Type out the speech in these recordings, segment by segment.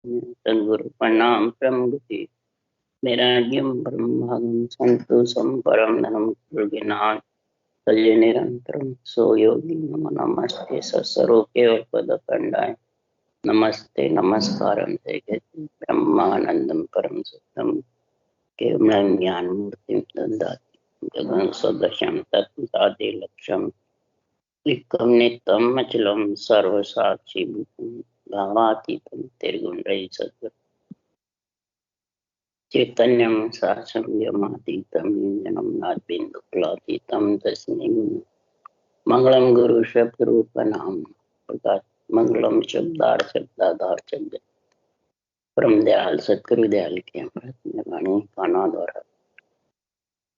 सद्गुरु प्रणाम प्रमुखते वैराग्यम ब्रह्मं संतोषम परम धनम ज्ञान कल्य निरंतरम सो योगी नमो नमस्ते सस्वरूपे पदकंडाय नमस्ते नमस्कारम ब्रह्मानंदम परम सत्यम केवलं ज्ञान मूर्ति ददाति गगन सदृशं तत्सादे लक्ष्यम एकम नित्यम अचलम सर्वसाक्षी भूतम भावातीतम निर्गुण रहित सद्गुरु चैतन्यं साक्षात्मातीतं निरंजनं नाद्बिन्दुकुलातीतं तस्मै मंगलम गुरु शब्दरूपनाम प्रकाश मंगलम शब्दाधार शब्द परम दयाल सतगुरु दयाल के अमृत में वाणी काना द्वारा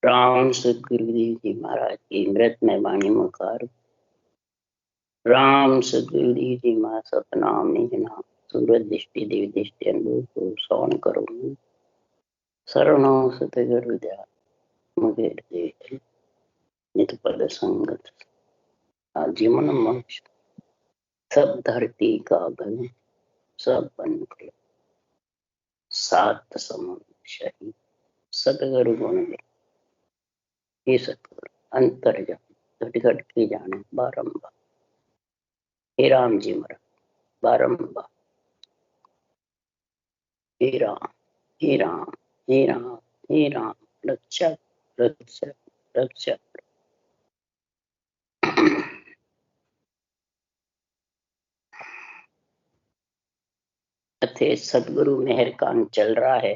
राम सतगुरु देव जी महाराज की अमृत में वाणी मुखार राम सतगुरु देव जी महाराज सतनाम निज नाम सूरज दृष्टि देव दृष्टि अनुभव को श्रवण करो शरणो सतगुरु दयाल मुझे देख नित पद संगत जीवन मोक्ष सब धरती का बन सब बन गए सात समुद्र शहीद सतगुरु गुण ये सतगुरु अंतर जान घट घट के जाने बारंबार हे राम जी मरा बारंबार हे राम हे राम हे राम हे राम रक्षक रक्षक रक्षक थे सतगुरु मेहर काम चल रहा है।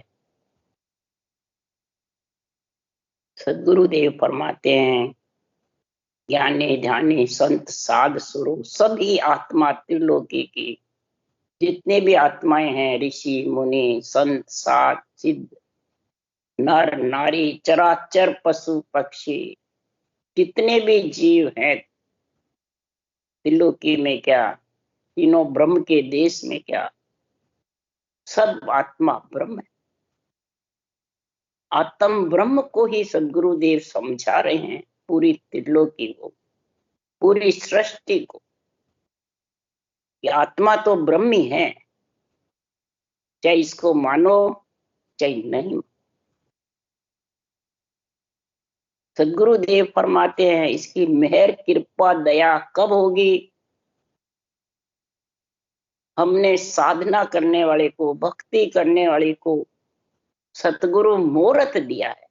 सदगुरु देव फरमाते हैं ज्ञानी ध्यानी संत साध स्वरूप सभी आत्मा त्रिलोकी की जितने भी आत्माएं हैं ऋषि मुनि संत साध सिद्ध नर नारी चराचर पशु पक्षी जितने भी जीव हैं त्रिलोकी में क्या तीनों ब्रह्म के देश में क्या सब आत्मा ब्रह्म है। आत्म ब्रह्म को ही सदगुरु देव समझा रहे हैं पूरी त्रिलोकी को पूरी सृष्टि को कि आत्मा तो ब्रह्म ही है चाहे इसको मानो चाहे नहीं। सदगुरु देव फरमाते हैं इसकी मेहर कृपा दया कब होगी हमने साधना करने वाले को भक्ति करने वाले को सतगुरु मुहूर्त दिया है।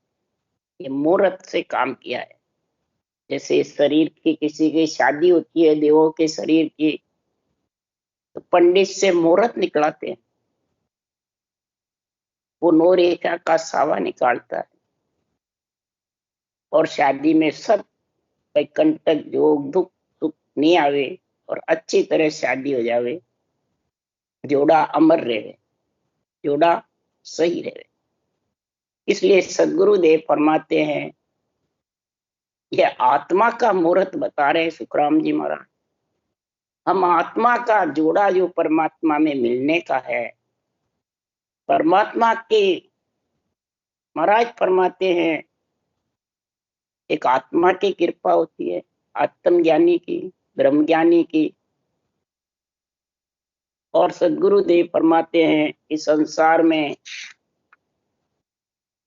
ये मुहूर्त से काम किया है। जैसे शरीर की किसी की शादी होती है देवों के शरीर की तो पंडित से मुहूर्त निकलाते हैं वो 9 रेखा का सावा निकालता है और शादी में सब कंटक जोग दुख सुख नहीं आवे और अच्छी तरह शादी हो जावे जोड़ा अमर रहे जोड़ा सही रहे। इसलिए सदगुरु देव फरमाते हैं यह आत्मा का मुहूर्त बता रहे सुखराम जी महाराज। हम आत्मा का जोड़ा जो परमात्मा में मिलने का है परमात्मा के महाराज फरमाते हैं एक आत्मा की कृपा होती है आत्मज्ञानी की ब्रह्म ज्ञानी की और सदगुरु देव फरमाते हैं इस संसार में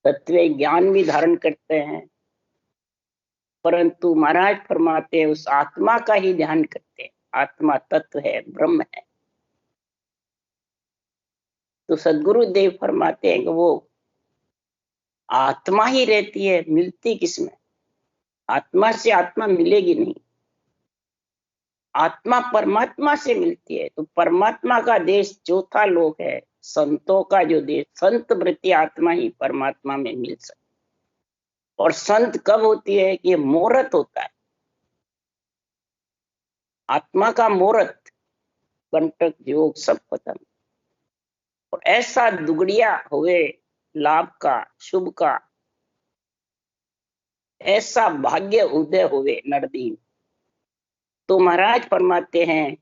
तत्व ज्ञान भी धारण करते हैं परंतु महाराज फरमाते हैं उस आत्मा का ही ध्यान करते हैं। आत्मा तत्व है ब्रह्म है तो सदगुरु देव फरमाते हैं कि वो आत्मा ही रहती है मिलती किसमें आत्मा से आत्मा मिलेगी नहीं आत्मा परमात्मा से मिलती है तो परमात्मा का देश चौथा लोक है संतों का जो देश संत वृत्ति आत्मा ही परमात्मा में मिल सकती और संत कब होती है कि मुहूर्त होता है आत्मा का मुहूर्त कंटक योग सब खत्म और ऐसा दुगड़िया हुए लाभ का शुभ का ऐसा भाग्य उदय हुए नरदीन तो महाराज फरमाते हैं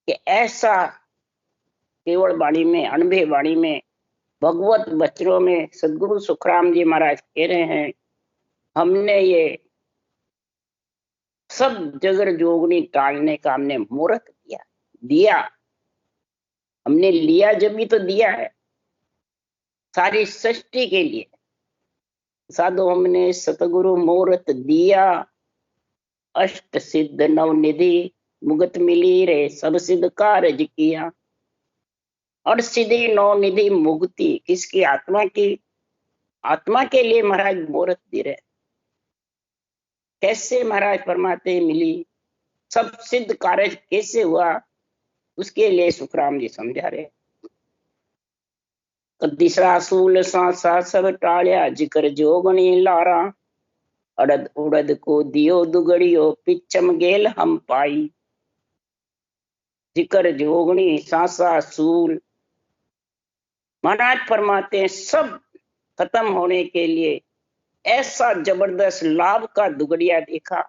कि ऐसा केवल वाणी में अनभे वाणी में भगवत वचनों में सदगुरु सुखराम जी महाराज कह रहे हैं हमने ये सब जगर जोगनी टालने का हमने मुहूर्त दिया हमने लिया जब भी तो दिया है सारी सृष्टि के लिए। साधु हमने सतगुरु मूर्त दिया, अष्ट सिद्ध नव निधि मुगत मिली रे, सब सिद्ध कारज किया। और सिद्धि नौ निधि मुक्ति किसकी? आत्मा की। आत्मा के लिए महाराज मूर्त दे रहे। कैसे महाराज परमात्मा मिली, सब सिद्ध कार्य कैसे हुआ, उसके लिए सुखराम जी समझा रहे। तीसरा सूल सांसा सब टालिया, जिकर जोगणी लारा, अड़द उड़द को दियो दुगड़ियो, पिछम गेल हम पाई। जिकर जोगणी सांसा सूल, महाराज फरमाते सब खत्म होने के लिए ऐसा जबरदस्त लाभ का दुगड़िया देखा।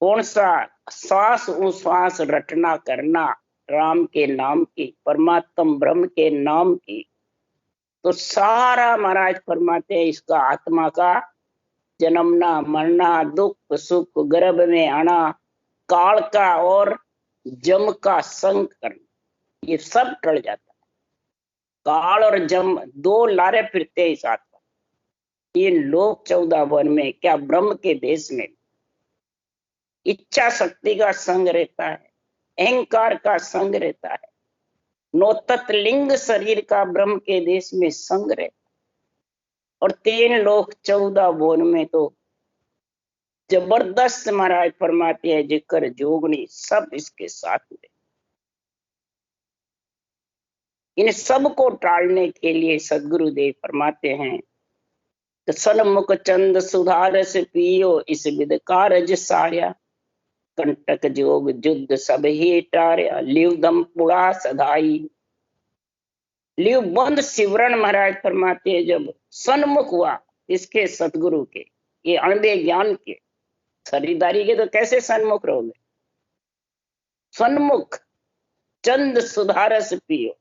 कौन सा? श्वास उश्वास रटना करना राम के नाम की, परमात्म ब्रह्म के नाम की। तो सारा महाराज फरमाते हैं इसका आत्मा का जन्मना मरना, दुख सुख, गर्भ में आना, काल का और जम का संग करना, ये सब टल जाता है। काल और जम दो लारे फिरते हैं इस आत्मा। तीन लोक 14 वन में, क्या ब्रह्म के देश में इच्छा शक्ति का संग रहता है, अहंकार का संग रहता है, नौतत् लिंग शरीर का ब्रह्म के देश में संग रहता है। और 3 लोक 14 भुवन में तो जबरदस्त महाराज फरमाते हैं जिक्र जोगनी सब इसके साथ में। इन सब को टालने के लिए सदगुरुदेव फरमाते हैं तो सन्मुख चंद सुधारस पियो, इस विद कारज साया, कंटक जोग युद्ध सब ही टार्या, लिव दम पुड़ा सदाई। लिव बंद सिवरण महाराज फरमाते हैं जब सन्मुख हुआ इसके सतगुरु के, ये अणबे ज्ञान के, खरीदारी के तो कैसे सन्मुख रहोगे? सन्मुख चंद सुधारस पियो,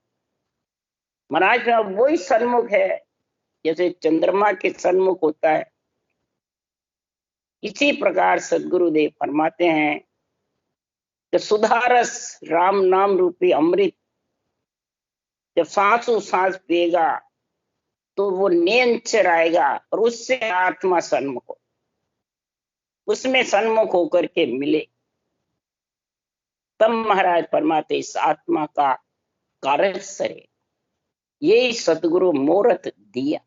महाराज वही सन्मुख है जैसे चंद्रमा के सन्मुख होता है। इसी प्रकार सदगुरुदेव फरमाते हैं कि सुधारस राम नाम रूपी अमृत जब सांसों सांस पिएगा तो वो नियंचर आएगा और उससे आत्मा सन्मुख हो, उसमें सन्मुख होकर के मिले। तब महाराज फरमाते इस आत्मा का कार्य सरे, यही सतगुरु मूर्त दिया।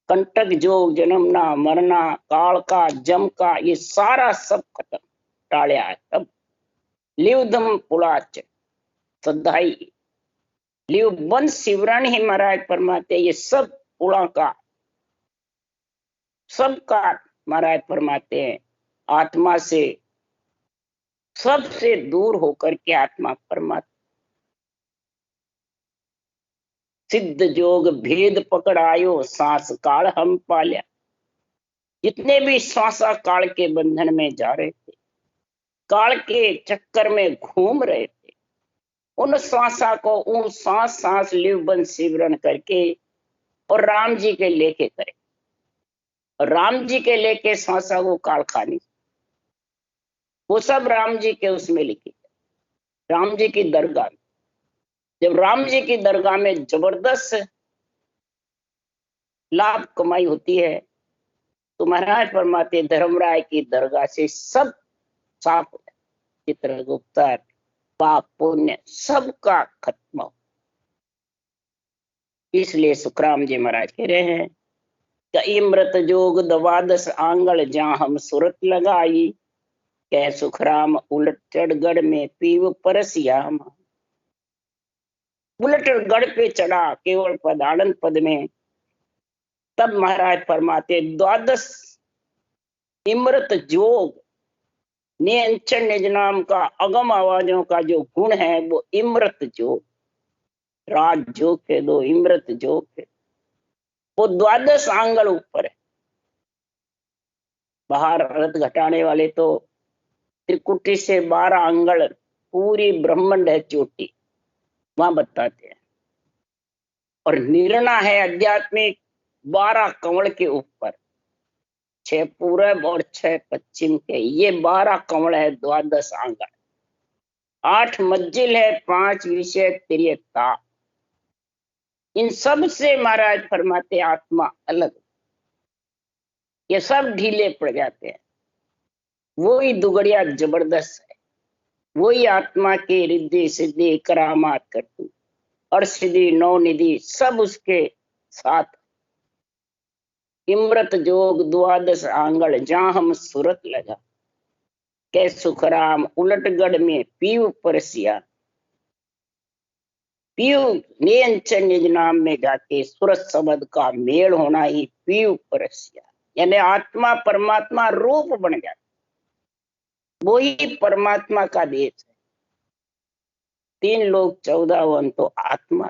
कंटक जोग जन्मना मरना, काल का जम का, ये सारा सब खत्म टालिया है। तब लिवदम पुलाच सदाई, लिव बंद सिवरण ही महाराज फरमाते ये सब पुला का सबका महाराज फरमाते हैं आत्मा से सबसे दूर होकर के आत्मा परमात्मा सिद्ध जोग भेद पकड़ आयो, सांस काल हम पाल्या। जितने भी श्वासा काल के बंधन में जा रहे थे, काल के चक्कर में घूम रहे थे, उन श्वासा को उन सांस सांस लिवबंद सिवरण करके और राम जी के लेके करे, और राम जी के लेके श्वासा को काल खानी, वो सब राम जी के उसमें लिखी, राम जी की दरगाह में। जब राम जी की दरगाह में जबरदस्त लाभ कमाई होती है तो महाराज फरमाते धर्मराय की दरगाह से सब साफ हो जाए, चित्रगुप्त पाप पुण्य सबका खत्म हो। इसलिए सुखराम जी महाराज कह रहे हैं कि इमृत जोग द्वादश आंगल जहां हम सुरत लगाई, कह सुखराम उलट चढ़गढ़ में पीव परसियाम। उलट गढ़ पे चढ़ा केवल पदानंद पद में, तब महाराज फरमाते द्वादश इमृत जोग नियंचन निज नाम का अगम आवाजों का जो गुण है वो इमृत जोग, राज जोग के दो इमृत जोग के, वो द्वादश आंगल ऊपर है। बाहर रथ घटाने वाले तो त्रिकुटी से 12 अंगल पूरी ब्रह्मांड है चोटी, वहां बताते हैं। और निर्णा है आध्यात्मिक 12 कंवल के ऊपर, 6 पूरब और 6 पश्चिम के, ये 12 कंवल है द्वादश आंगल। 8 मंजिल है, 5 विषय तिर्यकता। इन सब से महाराज फरमाते आत्मा अलग, ये सब ढीले पड़ जाते हैं। वही दुगड़िया जबरदस्त है, वही आत्मा के रिद्धि सिद्धि करामात करतू और सिद्धि नौ निधि सब उसके साथ। इमृत जोग द्वादश आंगल जहां हम सूरत लगा, के सुखराम उलटगढ़ में पीव परसिया। पीव नियंचन निज नाम में जाके सूरत शब्द का मेल होना ही पीव परसिया, यानी आत्मा परमात्मा रूप बन जाता, वही परमात्मा का देश है। 3 लोग 14 वन तो आत्मा।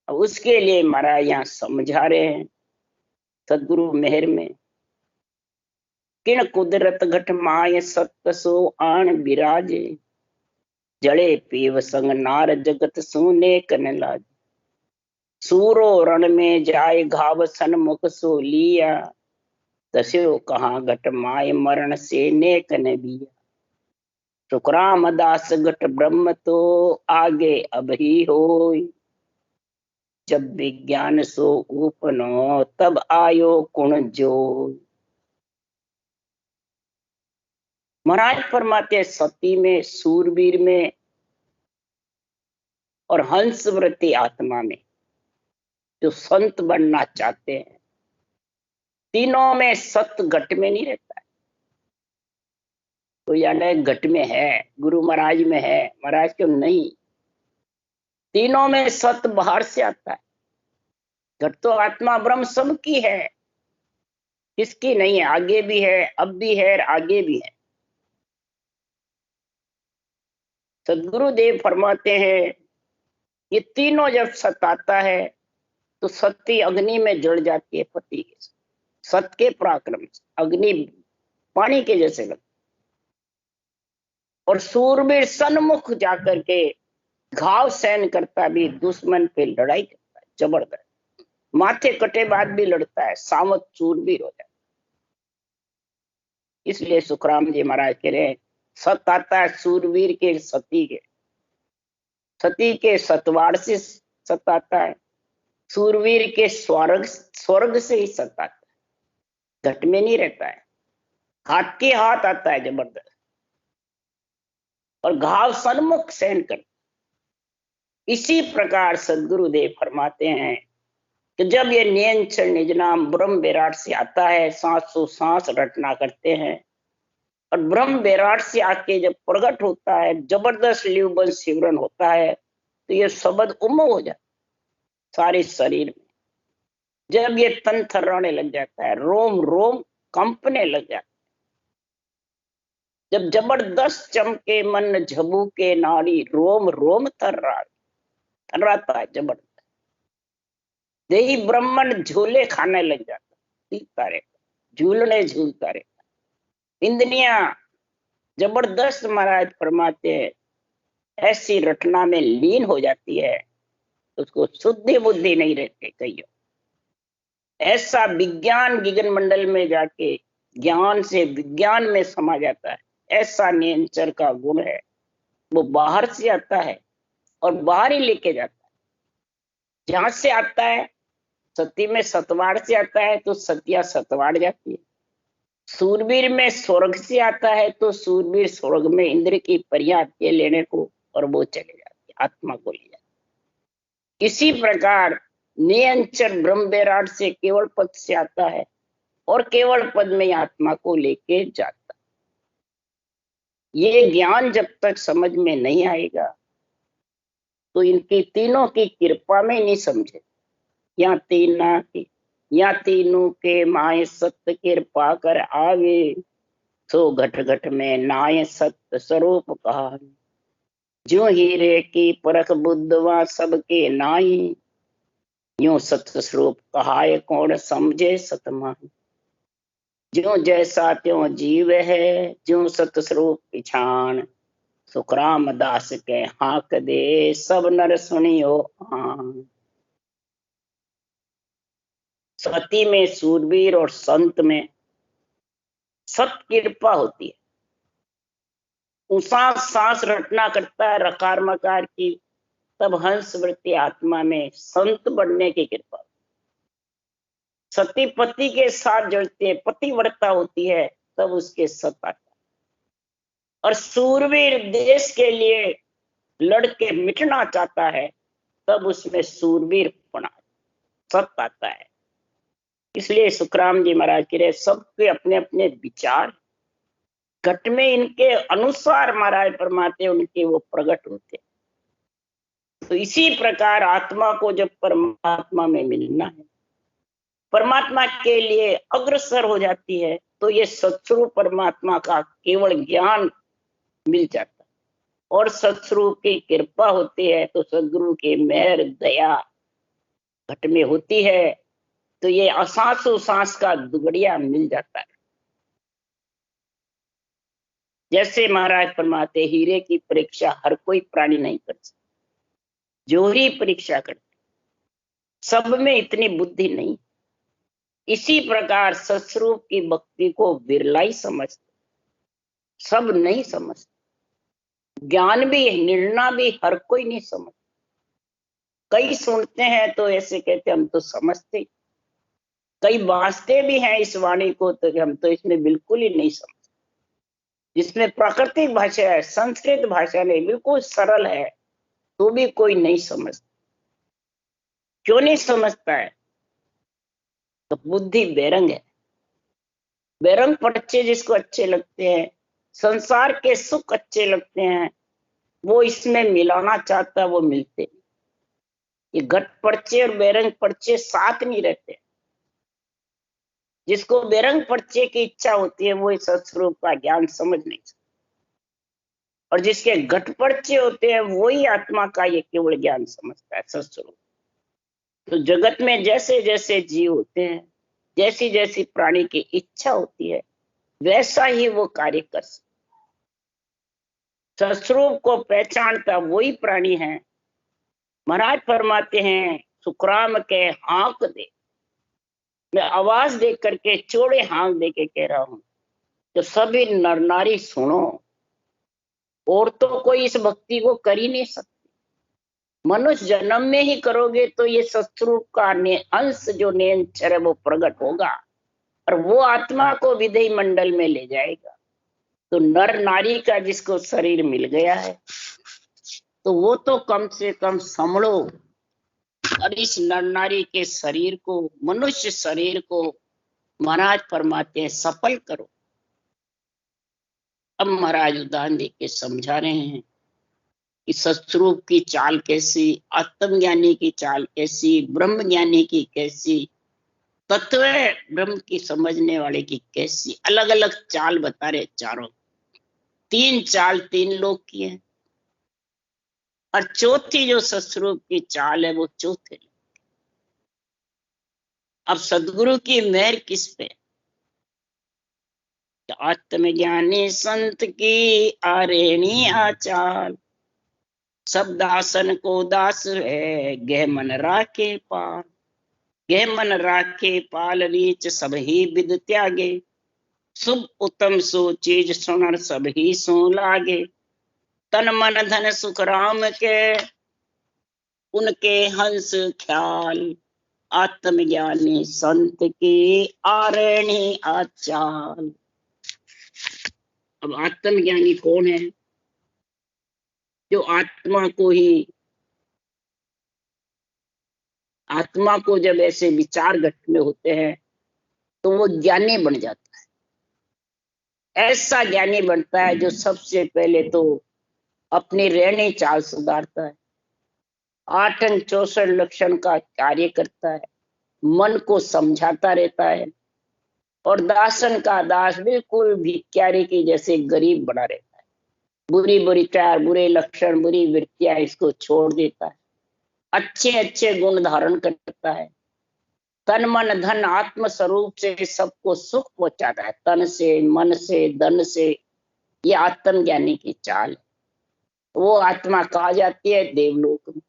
उसके लिए महाराज यहाँ समझा रहे हैं सदगुरु मेहर में, किन कुदरत घट माय सत्य सो आन विराजे, जड़े पीव संग नार जगत सुने कन लाज। सूरो रण में जाय घाव सन्मुख सो लिया, तस्यो कहाँ घट माय मरण से ने कन बिया। सुखराम दास घट ब्रह्म तो आगे अब ही होय, जब विज्ञान सो उपनो तब आयो कुण जोय। महाराज फरमाते सती में, सूरवीर में और हंसवृत्ति आत्मा में जो संत बनना चाहते हैं, तीनों में सत्य घट में नहीं रहता है। तो यानी घट में है, गुरु महाराज में है, महाराज क्यों नहीं। तीनों में सत्य बाहर से आता है। घट तो आत्मा ब्रह्म सबकी है, किसकी नहीं है। आगे भी है, अब भी है, आगे भी है। सदगुरुदेव फरमाते हैं ये तीनों जब सत्य आता है तो सत्य अग्नि में जल जाती है पति के। सत्य के पराक्रम से अग्नि पानी के जैसे लगती, और सूरवीर सन्मुख जाकर के घाव सहन करता भी, दुश्मन पे लड़ाई करता है जबरदस्त। माथे कटे बाद भी लड़ता है, सावत सूरवीर हो जाता है। इसलिए सुखराम जी महाराज कह रहे हैं सत्य आता है सूरवीर के, सती के, सती के सतवाड़ से सत्य आता है, सूरवीर के स्वर्ग स्वर्ग से ही सत्य आता है, घट में नहीं रहता है। हाथ के हाथ आता है जबरदस्त, और घाव सन्मुख सहन करता। इसी प्रकार सदगुरुदेव फरमाते हैं कि जब ये नियंत्रण निज नाम ब्रह्म विराट से आता है, सांसों सांस रटना करते हैं, और ब्रह्म विराट से आके जब प्रकट होता है, जबरदस्त लिवबन सिमरन होता है, तो ये शब्द उम हो जाता सारे शरीर में। जब ये तन थर्राने लग जाता है, रोम रोम कंपने लग जाता है, जब जबरदस्त चमके मन झबूके नाड़ी, रोम रोम थर्राता है जबरदस्त। देही ब्राह्मण झूले खाने लग जाता, झूलता रहता, झूलने झूलता रहता। इंद्रियां जबरदस्त महाराज फरमाते हैं ऐसी रटना में लीन हो जाती है, उसको शुद्धि बुद्धि नहीं रहती कहियो। ऐसा विज्ञान गगन मंडल में जाके ज्ञान से विज्ञान में समा जाता है। ऐसा नियंत्रण का गुण है, वो बाहर से आता है और बाहर ही लेके जाता है। जहां से आता है, सती में सतवाड़ से आता है तो सतिया सतवाड़ जाती है। सूरवीर में स्वर्ग से आता है तो सूरवीर स्वर्ग में इंद्र की परियां आती है लेने को, और वो चले जाती है, आत्मा को ले जाती है। इसी प्रकार नियंचन ब्रह्म विराट से केवल पद से आता है, और केवल पद में आत्मा को लेके जाता है। ये ज्ञान जब तक समझ में नहीं आएगा तो इनकी तीनों की कृपा में नहीं समझे। या तीनों के माय सत्य कृपा कर आवे, सो घट घट में नाय सत्य स्वरूप कहा। जो हीरे की परख बुद्धवा सबके नाई, यूं सत्य स्वरूप कहाय कौन समझे सतमान। जो जैसा त्यों जीव है, जो सत्य स्वरूप पिछान, सुखराम दास के हाक दे सब नर सुनियो आन। सती में सूरवीर और संत में सत कृपा होती है, सांस सांस रटना करता है रकार मकार की, तब हंस वृत्ति आत्मा में संत बनने की कृपा। सती पति के साथ जुड़ती है, पतिव्रता होती है, तब उसके सत आता है। और सूरवीर देश के लिए लड़के मिटना चाहता है, तब उसमें सूरवीर पना सत आता है। इसलिए सुखराम जी महाराज कह रहे सबके अपने अपने विचार, घट में इनके अनुसार महाराज परमात्मा उनके वो प्रकट होते। तो इसी प्रकार आत्मा को जब परमात्मा में मिलना है, परमात्मा के लिए अग्रसर हो जाती है, तो ये सत्स्वरूप परमात्मा का केवल ज्ञान मिल जाता है। और सत्स्वरूप की कृपा होती है, तो सदगुरु की मेहर दया घट में होती है, तो ये असांसो सांस का दुगड़िया मिल जाता है। जैसे महाराज फरमाते हीरे की परीक्षा हर कोई प्राणी नहीं कर सकता, जोहरी परीक्षा करते, सब में इतनी बुद्धि नहीं। इसी प्रकार सत्स्वरूप की भक्ति को बिरला ही समझते, सब नहीं समझते। ज्ञान भी निर्णय भी हर कोई नहीं समझ। कई सुनते हैं तो ऐसे कहते हम तो समझते, कई बांटते भी हैं इस वाणी को तो हम तो इसमें बिल्कुल ही नहीं समझ। जिसमें प्राकृतिक भाषा है, संस्कृत भाषा नहीं, बिल्कुल सरल है, तो भी कोई नहीं समझता। क्यों नहीं समझता है? तो बुद्धि बेरंग है। बेरंग पर्चे जिसको अच्छे लगते हैं, संसार के सुख अच्छे लगते हैं, वो इसमें मिलाना चाहता है, वो मिलते नहीं। ये घट पर्चे और बेरंग पर्चे साथ नहीं रहते। जिसको बेरंग पर्चे की इच्छा होती है वो इस सत्स्वरूप का ज्ञान समझ नहीं सकता, और जिसके घट पर्चे होते हैं वही आत्मा का ये केवल ज्ञान समझता है, सत्स्वरूप। तो जगत में जैसे जैसे जीव होते हैं, जैसी जैसी प्राणी की इच्छा होती है, वैसा ही वो कार्य कर सकता। सत्स्वरूप को पहचानता वही प्राणी है। महाराज फरमाते हैं सुखराम के हाँक दे, मैं आवाज दे करके चौड़े हाँक दे के कह रहा हूं, तो सभी नर नारी सुनो। और तो कोई इस भक्ति को कर ही नहीं सकती। मनुष्य जन्म में ही करोगे तो ये सत्स्वरूप का अंश जो नेंचर है वो प्रकट होगा, और वो आत्मा को विधेय मंडल में ले जाएगा। तो नर नारी का जिसको शरीर मिल गया है, तो वो तो कम से कम संभलो, और इस नर नारी के शरीर को, मनुष्य शरीर को महाराज फरमाते हैं सफल करो। अब महाराज उदाहरण दे के समझा रहे हैं कि सत्स्वरूप की चाल कैसी, आत्मज्ञानी की चाल कैसी, ब्रह्म ज्ञानी की कैसी, तत्व ब्रह्म की समझने वाले की कैसी। अलग अलग चाल बता रहे चारों। तीन चाल तीन लोग की है, और चौथी जो सत्स्वरूप की चाल है वो चौथे। अब सदगुरु की मेहर किस पे? आत्मज्ञानी संत की आरेणी आचाल, सब दासन को दास है, गह मन राखे पाल। गह मन राखे पाल रीच सब ही विद त्यागे, शुभ उत्तम सो चीज सुनर सब ही सो लागे। तन मन धन सुख राम के, उनके हंस ख्याल, आत्मज्ञानी संत की आरणी आचाल। अब आत्मज्ञानी कौन है? जो आत्मा को ही, आत्मा को जब ऐसे विचार घट में होते हैं तो वो ज्ञानी बन जाता है। ऐसा ज्ञानी बनता है जो सबसे पहले तो अपनी रहनी चाल सुधारता है, 8 अंग 64 लक्षण का कार्य करता है, मन को समझाता रहता है, और दासन का दास बिल्कुल भिखारी की जैसे गरीब बना रहता है। बुरी बुरी चार, बुरे लक्षण, बुरी वृत्तियां इसको छोड़ देता है, अच्छे अच्छे गुण धारण करता है, तन मन धन आत्म स्वरूप से सबको सुख पहुंचाता है, तन से मन से धन से। ये आत्मज्ञानी की चाल है। वो आत्मा कहा जाती है देवलोक में,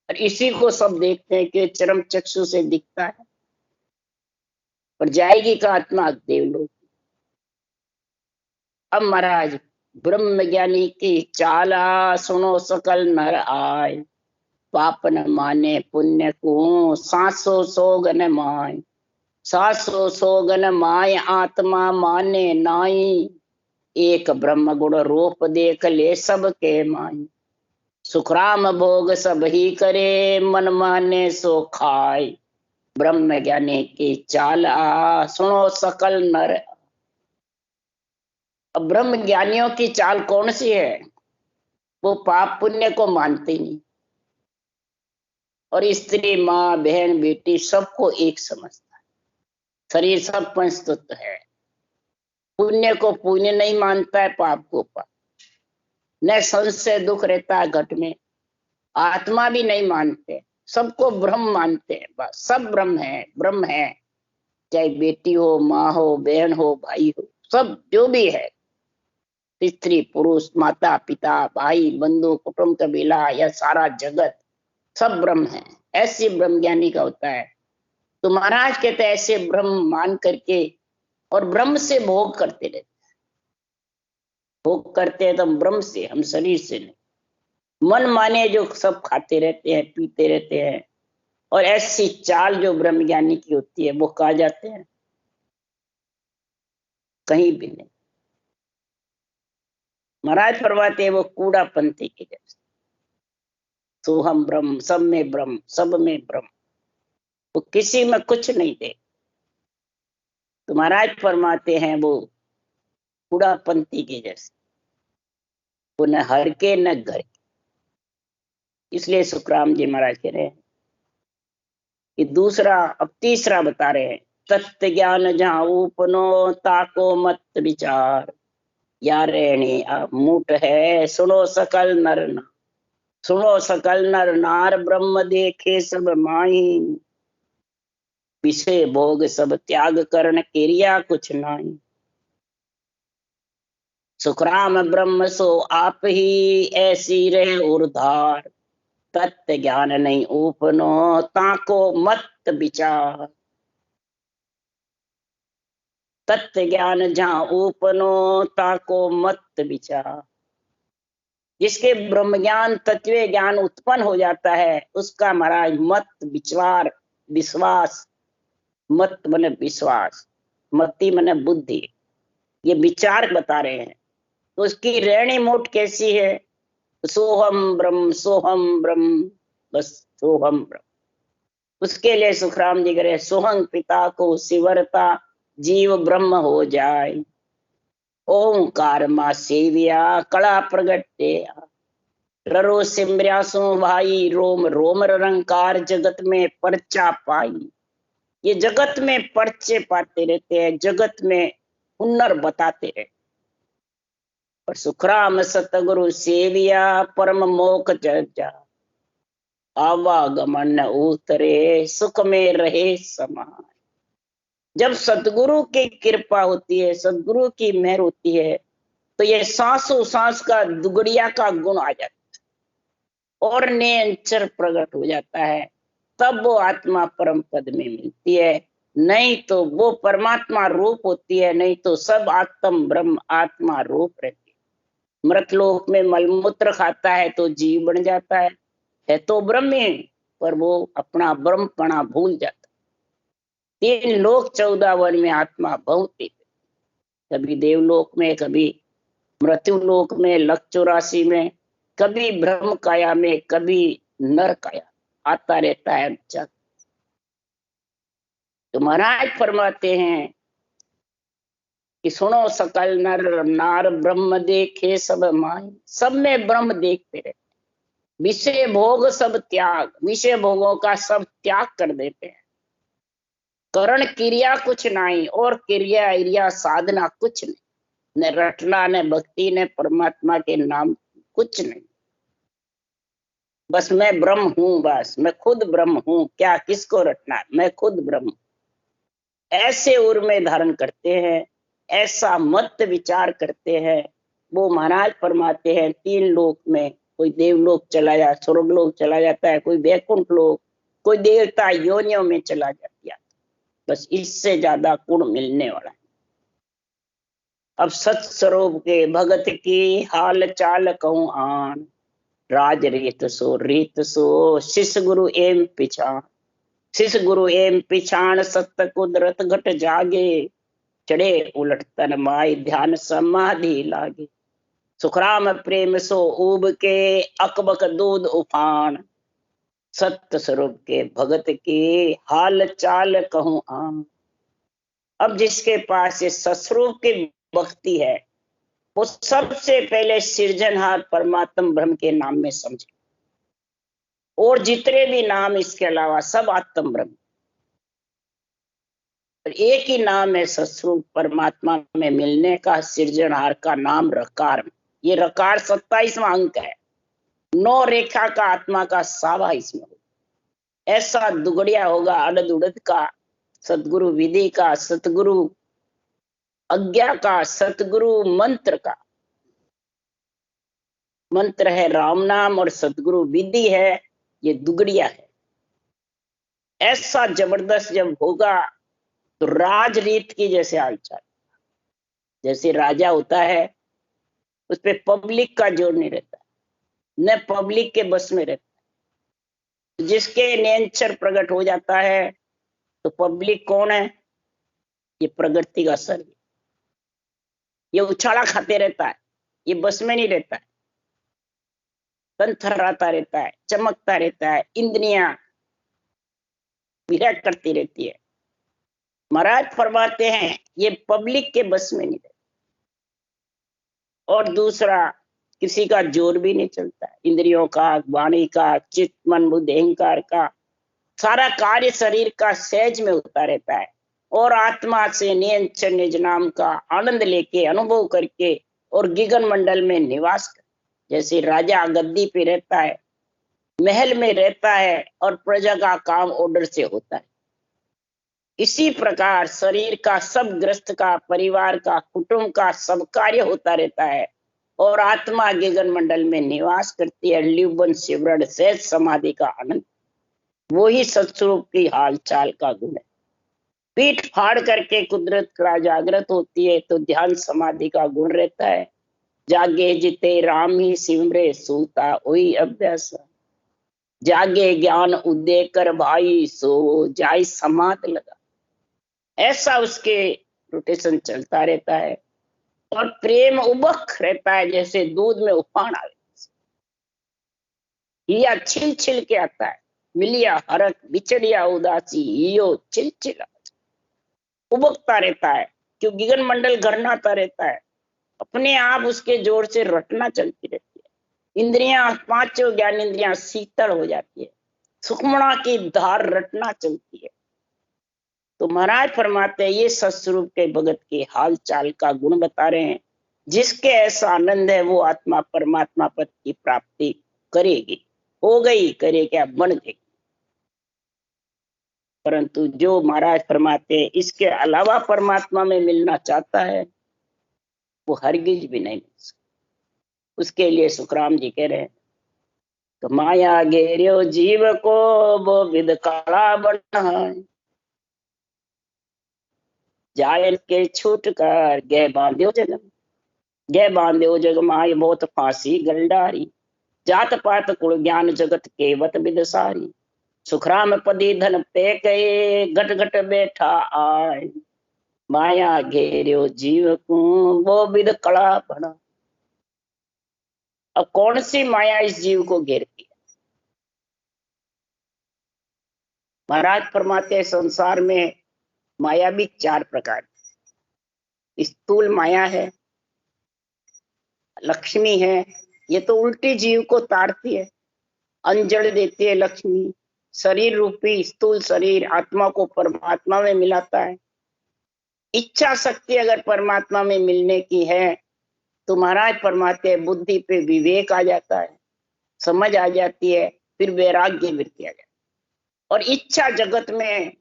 और इसी को सब देखते हैं कि चरम चक्षु से दिखता है, पर जाएगी का आत्मा देवलोक। अब महाराज ब्रह्म ज्ञानी की चाला सुनो सकल नर आय, पाप न माने पुण्य को सासो सोगन माय, सासो सोगन माय आत्मा माने नाई, एक ब्रह्म गुण रूप देख ले सबके माई, सुखराम भोग सब ही करे मन माने सो खाय, ब्रह्म ज्ञानी की चाल आ सुनो सकल नर। अब ब्रह्म ज्ञानियों की चाल कौन सी है? वो पाप पुण्य को मानते नहीं और स्त्री माँ बहन बेटी सबको एक समझता है। शरीर सब पंच तत्व है। पुण्य को पुण्य नहीं मानता है, पाप को पाप। न संशय दुख रहता है घट में, आत्मा भी नहीं मानते, सबको ब्रह्म मानते हैं। बस सब ब्रह्म है, ब्रह्म है। चाहे बेटी हो, माँ हो, बहन हो, भाई हो, सब जो भी है, स्त्री पुरुष, माता पिता, भाई बंधु, कुटुंब कबीला या सारा जगत, सब ब्रह्म है। ऐसे ब्रह्म ज्ञानी का होता है। तो महाराज कहते हैं ऐसे ब्रह्म मान करके और ब्रह्म से भोग करते रहते। भोग करते हैं तो हम ब्रह्म से, हम शरीर से नहीं। मन माने जो सब खाते रहते हैं, पीते रहते हैं, और ऐसी चाल जो ब्रह्म ज्ञानी की होती है वो कहा जाते हैं कहीं भी नहीं। महाराज फरमाते हैं वो कूड़ा पंथी के जैसे, सोहम ब्रह्म, सब में ब्रह्म, सब में ब्रह्म, वो किसी में कुछ नहीं दे। तो महाराज फरमाते हैं वो कूड़ा पंथी के जैसे, वो न हर के न घर के। इसलिए सुखराम जी महाराज कह रहे हैं कि दूसरा, अब तीसरा बता रहे हैं, तत्व ज्ञान जहां उपनो ताको मत विचार, या रेणी मूठ है सुनो सकल नर नार, सुनो सकल नर नार, ब्रह्म देखे सब माही, विषय भोग सब त्याग करण क्रिया कुछ नाही, सुखराम ब्रह्म सो आप ही ऐसी रहे उर्धार, तत्व ज्ञान नहीं उपनो ताको मत विचार, तत्व ज्ञान जहां उपनो ताको मत विचार। जिसके ब्रह्म ज्ञान तत्व ज्ञान उत्पन्न हो जाता है उसका महाराज मत विचार, विश्वास, मत मने विश्वास, मति मने बुद्धि, ये विचार बता रहे हैं। तो उसकी रहनी मोट कैसी है? सोहम ब्रह्म, सोहम ब्रह्म, बस सोहम ब्रह्म। उसके लिए सुखराम जी करे, सोहंग पिता को सिवरता जीव ब्रह्म हो जाए, ओंकार मा सेविया कला प्रगटे, ररो सिमरसो भाई रोम रोम रंकार, जगत में पर्चा पाई। ये जगत में पर्चे पाते रहते हैं, जगत में हुनर बताते रहते। और सुखराम सतगुरु सेविया परम मोख जा, आवागमन उतरे सुख में रहे समान। जब सतगुरु की कृपा होती है, सतगुरु की मेहर होती है, तो ये सांसों सांस का दुगड़िया का गुण आ जाता है और नेचर प्रकट हो जाता है। तब वो आत्मा परम पद में मिलती है। नहीं तो वो परमात्मा रूप होती है, नहीं तो सब आत्म ब्रह्म आत्मा रूप रहती है। मृतलोक में मलमूत्र खाता है तो जीव बन जाता है तो ब्रह्म ही, पर वो अपना ब्रह्मपना भूल जाता है। 3 लोक 14 वन में आत्मा बहुत, कभी देवलोक में, कभी मृत्यु लोक में, लक 84 में, कभी ब्रह्म काया में, कभी नर काया, आता रहता है। तो महाराज फरमाते हैं कि सुनो सकल नर नार, ब्रह्म देखे सब माई, सब में ब्रह्म देखते रहते। विषय भोग सब त्याग, विषय भोगों का सब त्याग कर देते हैं। करण क्रिया कुछ नहीं, और क्रिया इरिया साधना कुछ नहीं, न रटना, न भक्ति, न परमात्मा के नाम, कुछ नहीं। बस मैं ब्रह्म हूं, बस मैं खुद ब्रह्म हूं, क्या किसको रटना, मैं खुद ब्रह्म। ऐसे उर में धारण करते हैं, ऐसा मत विचार करते हैं। वो महाराज फरमाते हैं 3 लोक में, कोई देवलोक चला जाए, स्वर्गलोक चला जाता है, कोई वैकुंठ लोक, कोई देवता योनियों में चला जाता है। बस इससे ज्यादा गुण मिलने वाला है। अब सत्स्वरूप के भगत की हाल चाल कहूँ आन, राज रीत सो शिष गुरु एम पिछान। शिष गुरु एम पिछान सत्त कुदरत घट जागे, चढ़े उलट तन माय ध्यान समाधि लागे। सुखराम प्रेम सो ऊब के अकबक दूध उफान, सत्य स्वरूप के भगत की हाल चाल कहूँ आन। अब जिसके पास ये सस्वरूप की भक्ति है, वो सबसे पहले सृजनहार परमात्म ब्रह्म के नाम में समझे, और जितने भी नाम इसके अलावा सब आत्म ब्रह्म। एक ही नाम है सस्वरूप परमात्मा में मिलने का, सृजनहार का नाम रकार। ये रकार 27वां अंक है। 9 रेखा का आत्मा का सावा इसमें होगा। ऐसा दुगड़िया होगा अड़द उड़द का, सतगुरु विधि का, सतगुरु अज्ञा का, सतगुरु मंत्र का। मंत्र है राम नाम और सतगुरु विधि है, ये दुगड़िया है। ऐसा जबरदस्त जब होगा तो राजरीत की जैसे हालचाल, जैसे राजा होता है उस पर पब्लिक का जोर नहीं रहता, न पब्लिक के बस में रहता। जिसके नियंत्रण प्रकट हो जाता है तो पब्लिक कौन है? ये प्रगति का सर, ये उछाला खाते रहता है, ये बस में नहीं रहता है, थरथराता रहता है, चमकता रहता है, इंद्रियां विराट करती रहती है। महाराज फरमाते हैं ये पब्लिक के बस में नहीं रहता। और दूसरा, किसी का जोर भी नहीं चलता है, इंद्रियों का, वाणी का, चित्त मन बुद्धि अहंकार का, सारा कार्य शरीर का सहज में होता रहता है। और आत्मा से नियंत्रण निज नाम का आनंद लेके, अनुभव करके, और गिगन मंडल में निवास कर, जैसे राजा गद्दी पे रहता है, महल में रहता है, और प्रजा का काम ऑर्डर से होता है। इसी प्रकार शरीर का, सब ग्रस्त का, परिवार का, कुटुंब का सब कार्य होता रहता है, और आत्मा गिगन मंडल में निवास करती है। लिवबन शिवरण सहज समाधि का आनंद, वो ही सत्स्वरूप की हाल चाल का गुण है। पीठ फाड़ करके कुदरत का जागृत होती है तो ध्यान समाधि का गुण रहता है। जागे जिते राम ही सिमरे सूता वही अभ्यास, जागे ज्ञान उदय कर भाई सो जाय समाध लगा। ऐसा उसके रोटेशन चलता रहता है, और प्रेम उबक रहता है जैसे दूध में उफान आवे, हिया छिल छिल के आता है। मिलिया हरक बिछड़िया उदासी, हियो छिल छिला उबकता रहता है। क्यों? गिगन मंडल घरनाता रहता है, अपने आप उसके जोर से रटना चलती रहती है। इंद्रियां, पांचों ज्ञान इंद्रियां शीतल हो जाती है, सुखमणा की धार रटना चलती है। तो महाराज फरमाते हैं ये सत्स्वरूप के भगत के हाल चाल का गुण बता रहे हैं। जिसके ऐसा आनंद है वो आत्मा परमात्मा पद की प्राप्ति करेगी, हो गई, करे क्या, बन गई। परंतु जो महाराज फरमाते हैं इसके अलावा परमात्मा में मिलना चाहता है, वो हरगिज भी नहीं मिल सकता। उसके लिए सुखराम जी कह रहे हैं, तो माया घेरियो जीव को वो विद कला बनाए, जायल के छूट कर गह बांध्यो जगम, गह बांध्यो जग माय बहुत फांसी गलडारी, जात पात कुल ज्ञान जगत केवत विदसारी, सुखराम पदी धन पे गए घट घट बैठा आए, माया घेरियो जीव को वो विद कला बना। अब कौन सी माया इस जीव को घेरती है? महाराज फरमाते हैं संसार में माया भी 4 प्रकार की। स्थूल माया है, लक्ष्मी है, ये तो उल्टी जीव को ताड़ती है, अंजड़ देती है लक्ष्मी। शरीर रूपी स्थूल शरीर आत्मा को परमात्मा में मिलाता है। इच्छा शक्ति अगर परमात्मा में मिलने की है तो महाराज फरमाते हैं बुद्धि पे विवेक आ जाता है, समझ आ जाती है, फिर वैराग्य वृत्ति आ जाती है। और इच्छा जगत में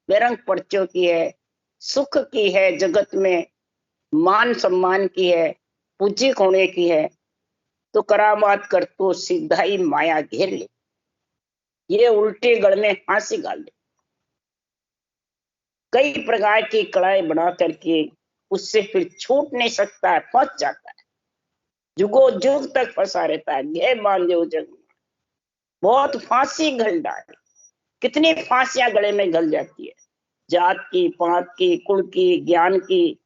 बेरंग पर्चों की है, सुख की है, जगत में मान सम्मान की है, पूज्य होने की है, तो करामात कर तो सीधा ही माया घेर ले, ये उल्टे गढ़ में फांसी गाल ले। कई प्रकार की कड़ाई बना करके उससे फिर छूट नहीं सकता है, फंस जाता है, जुगो जुग तक फंसा रहता है। ये बांधे हो जग, बहुत फांसी घल डाली, कितनी फांसियां गले में घल जाती है, जात की, पात की, कुल की, ज्ञान की,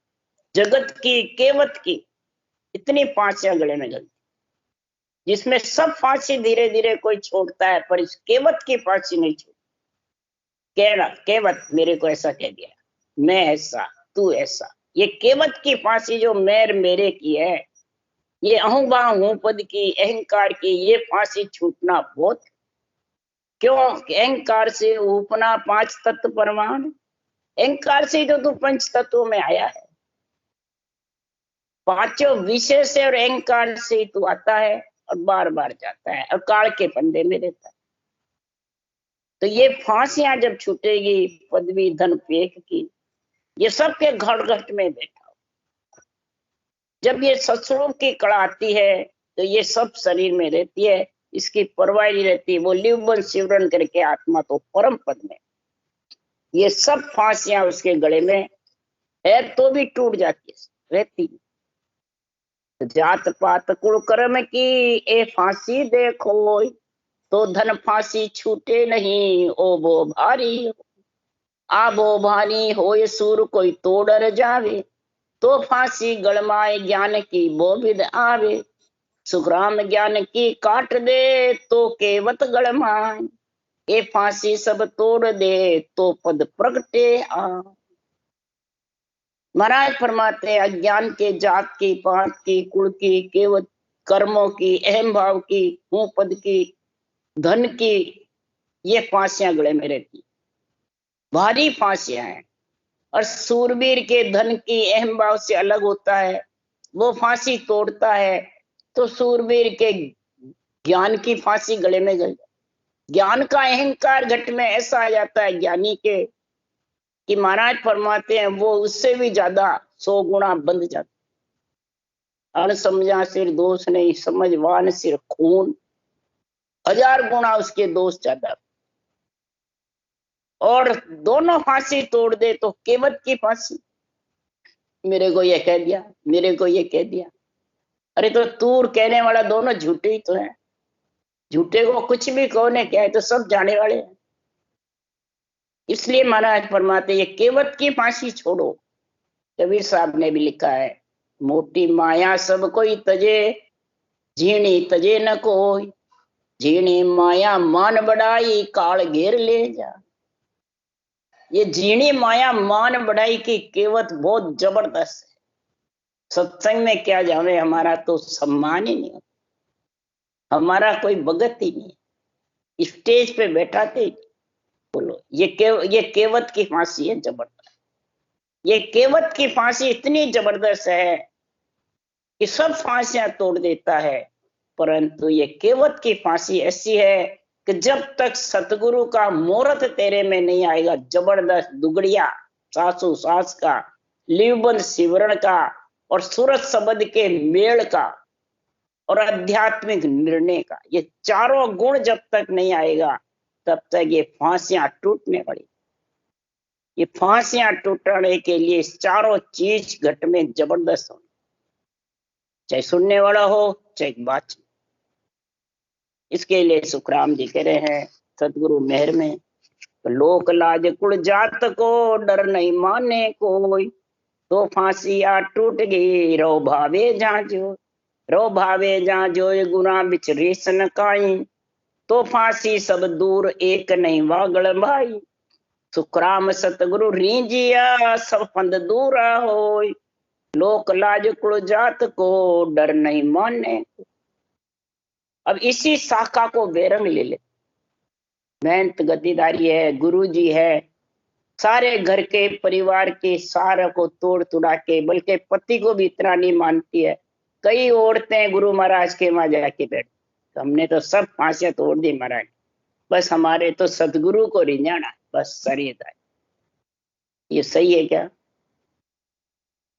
जगत की, केवत की, इतनी फांसियां गले में घल, जिसमें सब फांसी धीरे धीरे कोई छोड़ता है, पर इस केवत की फांसी नहीं छोड़ती। केवत मेरे को ऐसा कह दिया, मैं ऐसा, तू ऐसा, ये केवत की फांसी जो मेर मेरे की है, ये अहूबा हूं पद की, अहंकार की, ये फांसी छूटना बहुत। क्यों? अहंकार से उपना पांच तत्व परमाणु, अहंकार से जो तू पंच तत्वों में आया है, पांचों विषय से और अहंकार से तू आता है और बार बार जाता है और काल के फंदे में रहता है। तो ये फांसियां जब छूटेगी पदवी धन पेख की, ये सब के घट घट में बैठा, जब ये सत्स्वरूप की कड़ा आती है तो ये सब शरीर में रहती है, इसकी परवाह नहीं रहती। वो लिवबन सिवरण करके आत्मा तो परम पद में, ये सब फांसियां उसके गले में है तो भी टूट जाती है, रहती। जात पात कुल कर्म की ए फांसी देखो, तो धन फांसी छूटे नहीं, ओ बो भारी आ बो भारी होय सूर कोई तोड़ जावे, तो फांसी गड़माए ज्ञान की बोबिद आवे, सुखराम ज्ञान की काट दे तो केवत गड़माए, ए फांसी सब तोड़ दे तो पद प्रगटे आ। महाराज फरमाते अज्ञान के, जात की, पात की, कुल की, केवत कर्मों की, अहम भाव की, हूं पद की, धन की, ये फांसियां गले में रहती, भारी फांसियां हैं। और सूरवीर के धन की, अहम भाव से अलग होता है, वो फांसी तोड़ता है, तो सूरवीर के ज्ञान की फांसी गले में गल, ज्ञान का अहंकार घट में ऐसा आ जाता है ज्ञानी के, कि महाराज फरमाते हैं वो उससे भी ज्यादा 100 गुना बंध जाता। अनसमझा सिर दोष नहीं, समझवान सिर खून, 1000 गुना उसके दोष ज्यादा। और दोनों फांसी तोड़ दे तो केवत की फांसी, मेरे को ये कह दिया, मेरे को ये कह दिया, अरे तो तू कहने वाला दोनों झूठे ही तो है, झूठे को कुछ भी कहो ने क्या है, तो सब जाने वाले हैं। इसलिए महाराज फरमाते ये केवत की फांसी छोड़ो। कबीर साहब ने भी लिखा है, मोटी माया सब कोई तजे, झीणी तजे न कोई, झीणी माया मान बढ़ाई, काल घेर ले जा। ये झीणी माया मान बढ़ाई की केवत बहुत जबरदस्त है। सत्संग में क्या जावे, हमारा तो सम्मान ही नहीं होता, हमारा कोई भगत ही नहीं, स्टेज पे बैठाते। बोलो ये केवत की फांसी है जबरदस्त। ये केवत की फांसी इतनी जबरदस्त है कि सब फांसियां तोड़ देता है, परंतु ये केवत की फांसी ऐसी है कि जब तक सतगुरु का मोहरत तेरे में नहीं आएगा, जबरदस्त दुगड़िया सासू सास का, लिवबंद सिवरण का, और सूरत शब्द के मेल का, और आध्यात्मिक निर्णय का, ये चारों गुण जब तक नहीं आएगा तब तक ये फांसियां टूटने वाली। ये फांसियां टूटने के लिए चारों चीज घट में जबरदस्त हो, चाहे सुनने वाला हो चाहे बात। इसके लिए सुखराम जी कह रहे हैं सतगुरु मेहर में, लोक लाज कुल जात को डर नहीं माने कोई, तो फांसिया टूट गई रो भावे जहाँ जो, रो भावे जहाँ जो गुना बिच रेस न काई, तो फांसी सब दूर एक नहीं वागड़ भाई, सुखराम सतगुरु रीजिया सब फंद दूरा होय, लोक लाज कुल जात को डर नहीं माने। अब इसी शाखा को बेरंग ले ले, मेहनत गद्दीदारी है, गुरु जी है, सारे घर के परिवार के सारे को तोड़ तुड़ा के, बल्कि पति को भी इतना नहीं मानती है। कई औरतें गुरु महाराज के वहां जाके बैठ, तो हमने तो सब फांसियां तोड़ दी महाराज, बस हमारे तो सतगुरु को रिझाना, बस शरीर है। ये सही है क्या?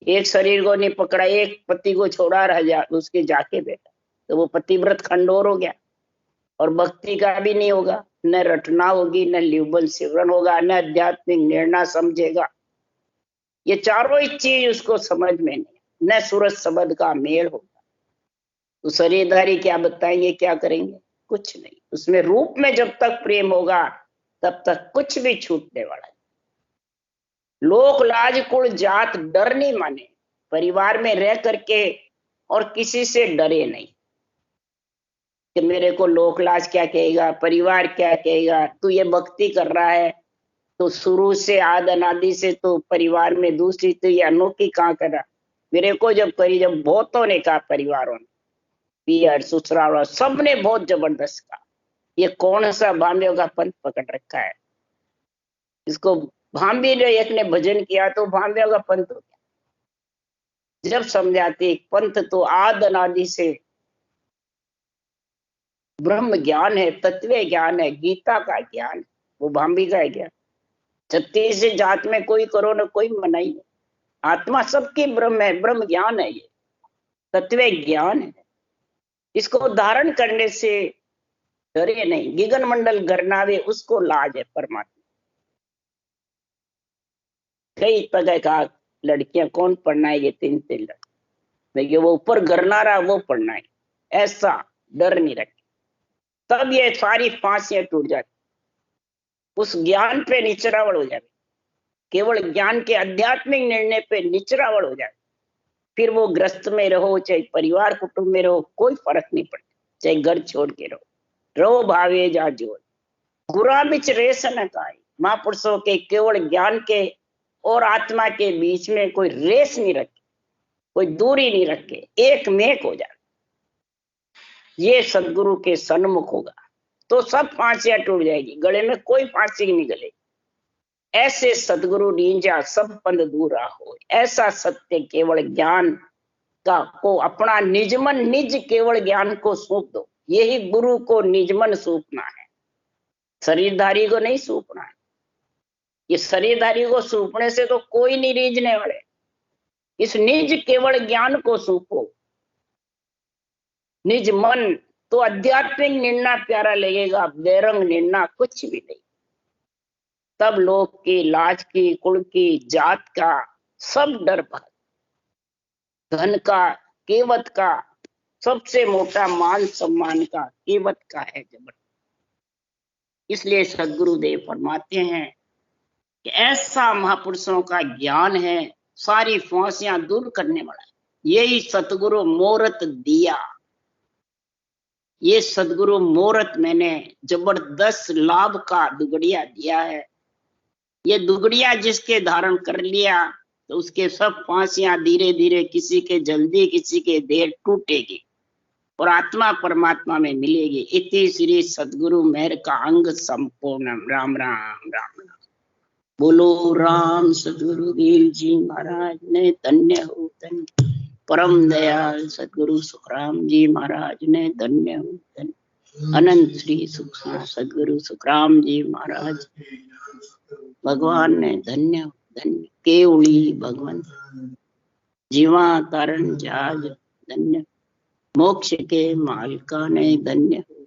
एक शरीर को नहीं पकड़ा, एक पति को छोड़ा रहा उसके जाके बैठा, तो वो पतिव्रत खंडोर हो गया, और भक्ति का भी नहीं होगा, न रटना होगी, न लिवबन सिवरण होगा, न आध्यात्मिक निर्णय समझेगा। ये चारों ही चीज उसको समझ में नहीं, न सूरज शब्द का मेल होगा। तो शरीरधारी क्या बताएंगे, क्या करेंगे, कुछ नहीं। उसमें रूप में जब तक प्रेम होगा तब तक कुछ भी छूटने वाला नहीं। लोक लाज कुल जात डर नहीं माने, परिवार में रह करके और किसी से डरे नहीं कि मेरे को लोक लाज क्या कहेगा, परिवार क्या कहेगा। तू ये भक्ति कर रहा है तो शुरू से आद अनादि से तो परिवार में दूसरी तो ये अनोखी कहाँ करा। मेरे को जब करी, जब बहुतों ने कहा, परिवारों ने, पियर ससुराल सबने बहुत जबरदस्त कहा, ये कौन सा भाम्यों का पंथ पकड़ रखा है इसको। भाम्बी ने एक ने भजन किया तो भाम्यों का पंथ हो गया। जब समझाते पंथ तो आद अनादि से ब्रह्म ज्ञान है, तत्व ज्ञान है, गीता का ज्ञान, वो भाम्बी का है क्या। 36 जात में कोई करो ना कोई मना ही नहीं। आत्मा सबकी ब्रह्म है, ब्रह्म ज्ञान है, ये तत्व ज्ञान है। इसको धारण करने से डरे नहीं। गिगन मंडल गरनावे उसको लाज है परमात्मा। कई तरह का लड़कियां कौन पढ़ना है, ये 3 लड़के, वो ऊपर गरना रहा वो पढ़ना है, ऐसा डर नहीं रखे। तब ये सारी फांसियां टूट जाती, उस ज्ञान पे निचरावड़ हो जाए, केवल ज्ञान के आध्यात्मिक निर्णय पे निचरावड़ हो जाए। फिर वो ग्रस्त में रहो चाहे परिवार कुटुंब में रहो, कोई फर्क नहीं पड़ता। चाहे घर छोड़ के रहो भावे जा जोड़, गुरा बिच रेस न काई। महापुरुषों के केवल ज्ञान के और आत्मा के बीच में कोई रेस नहीं रखे, कोई दूरी नहीं रखे, एक मेक हो जाए। ये सदगुरु के सन्मुख होगा तो सब फांसियां टूट जाएगी, गले में कोई फांसी नहीं गलेगी। ऐसे सदगुरु नींजा सब पंध दूर हो। ऐसा सत्य केवल ज्ञान का को अपना निजमन, निज केवल ज्ञान को सौंप दो। यही गुरु को निजमन सौंपना है, शरीरधारी को नहीं सौंपना है। ये शरीरधारी को सौंपने से तो कोई नहीं रीझने वाले। इस निज केवल ज्ञान को सौंपो, निज मन, तो आध्यात्मिक निर्णय प्यारा लगेगा, बेरंग निर्णय कुछ भी नहीं। तब लोग की, लाज की, कुल की, जात का सब डर भाग, धन का, केवत का, सबसे मोटा मान सम्मान का केवत का है जबर। इसलिए सदगुरुदेव फरमाते हैं कि ऐसा महापुरुषों का ज्ञान है, सारी फांसियां दूर करने वाला है। यही सतगुरु मोरत दिया। ये सदगुरु मोरत मैंने जबरदस्त लाभ का दुगड़िया दिया है। ये दुगड़िया जिसके धारण कर लिया तो उसके सब फांसियां धीरे धीरे, किसी के जल्दी किसी के देर टूटेगी और आत्मा परमात्मा में मिलेगी। इति श्री सदगुरु मेहर का अंग संपूर्ण। राम राम राम राम। बोलो राम सदगुरुदेव जी महाराज ने धन्य हो, धन्य। परम दयाल सदगुरु सुखराम जी महाराज ने धन्य हो, धन्य। अनंत श्री सुखना सदगुरु सुखराम जी महाराज भगवान ने धन्य हो, धन्य। केवली भगवान जीवा तारण जहाज धन्य, मोक्ष के मालिका ने धन्य हो,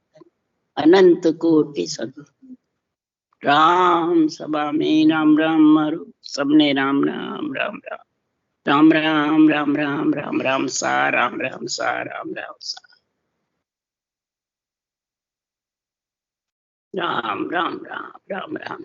अनंत कोटि सद। राम सभा में राम राम मारो, सबने राम राम राम राम राम राम राम राम राम राम सा, राम राम सा, राम राम सा, राम राम राम राम राम।